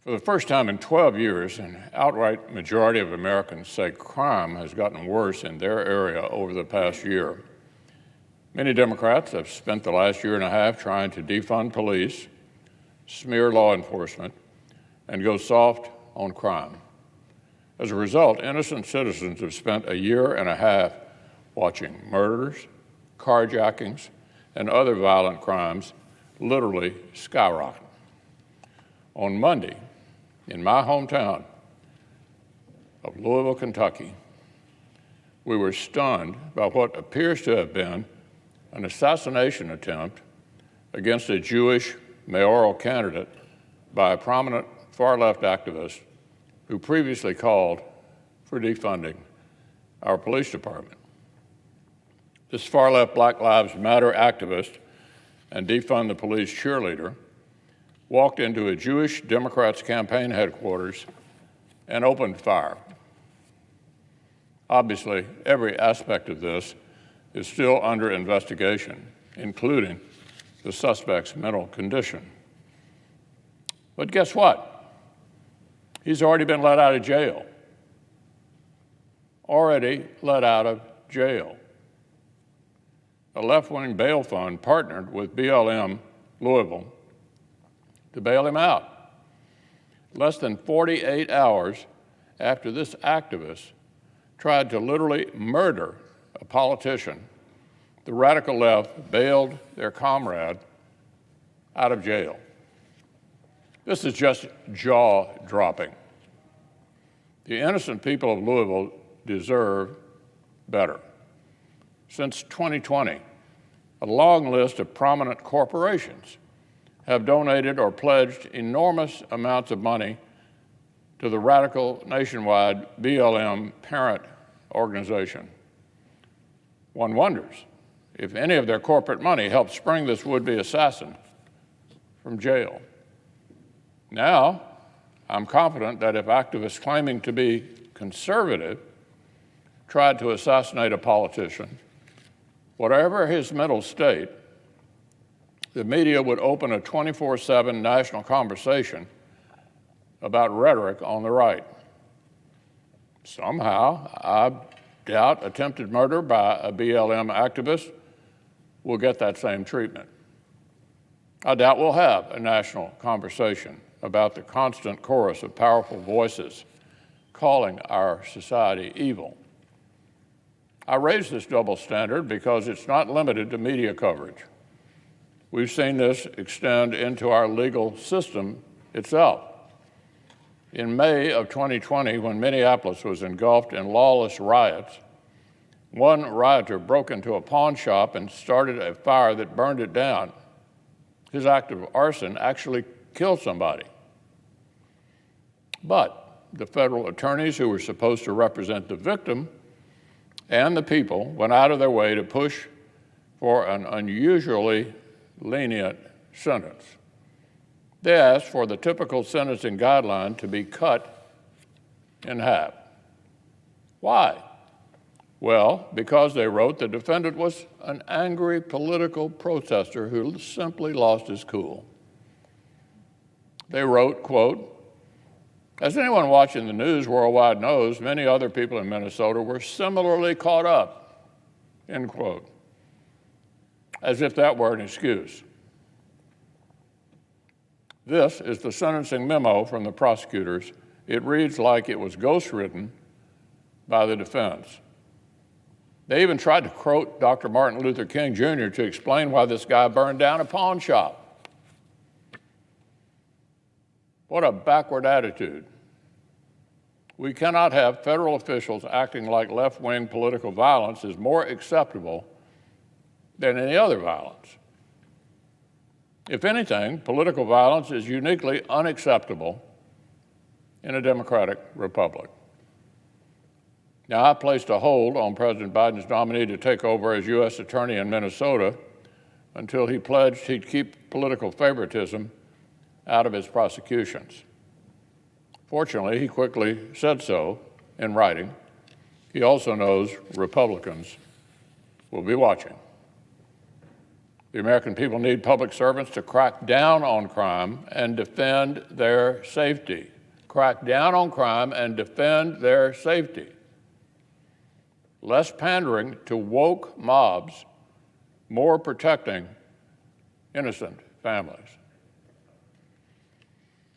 For the first time in 12 years, an outright majority of Americans say crime has gotten worse in their area over the past year. Many Democrats have spent the last year and a half trying to defund police, smear law enforcement, and go soft on crime. As a result, innocent citizens have spent a year and a half watching murders, carjackings, and other violent crimes literally skyrocket. On Monday, in my hometown of Louisville, Kentucky, we were stunned by what appears to have been an assassination attempt against a Jewish mayoral candidate by a prominent far-left activist who previously called for defunding our police department. This far-left Black Lives Matter activist and Defund the Police cheerleader walked into a Jewish Democrats' campaign headquarters and opened fire. Obviously, every aspect of this is still under investigation, including the suspect's mental condition. But guess what? He's already been let out of jail. Already let out of jail. A left-wing bail fund partnered with BLM Louisville to bail him out. Less than 48 hours after this activist tried to literally murder a politician, the radical left bailed their comrade out of jail. This is just jaw-dropping. The innocent people of Louisville deserve better. Since 2020, a long list of prominent corporations have donated or pledged enormous amounts of money to the radical nationwide BLM parent organization. One wonders if any of their corporate money helped spring this would-be assassin from jail. Now, I'm confident that if activists claiming to be conservative tried to assassinate a politician, whatever his mental state, the media would open a 24/7 national conversation about rhetoric on the right. Somehow, I doubt attempted murder by a BLM activist will get that same treatment. I doubt we'll have a national conversation about the constant chorus of powerful voices calling our society evil. I raise this double standard because it's not limited to media coverage. We've seen this extend into our legal system itself. In May of 2020, when Minneapolis was engulfed in lawless riots, one rioter broke into a pawn shop and started a fire that burned it down. His act of arson actually killed somebody. But the federal attorneys who were supposed to represent the victim and the people went out of their way to push for an unusually lenient sentence. They asked for the typical sentencing guideline to be cut in half. Why? Well, because they wrote the defendant was an angry political protester who simply lost his cool. They wrote, quote, "As anyone watching the news worldwide knows, many other people in Minnesota were similarly caught up," end quote. As if that were an excuse. This is the sentencing memo from the prosecutors. It reads like it was ghostwritten by the defense. They even tried to quote Dr. Martin Luther King Jr. to explain why this guy burned down a pawn shop. What a backward attitude. We cannot have federal officials acting like left-wing political violence is more acceptable than any other violence. If anything, political violence is uniquely unacceptable in a democratic republic. Now, I placed a hold on President Biden's nominee to take over as U.S. Attorney in Minnesota until he pledged he'd keep political favoritism out of his prosecutions. Fortunately, he quickly said so in writing. He also knows Republicans will be watching. The American people need public servants to crack down on crime and defend their safety. Crack down on crime and defend their safety. Less pandering to woke mobs, more protecting innocent families.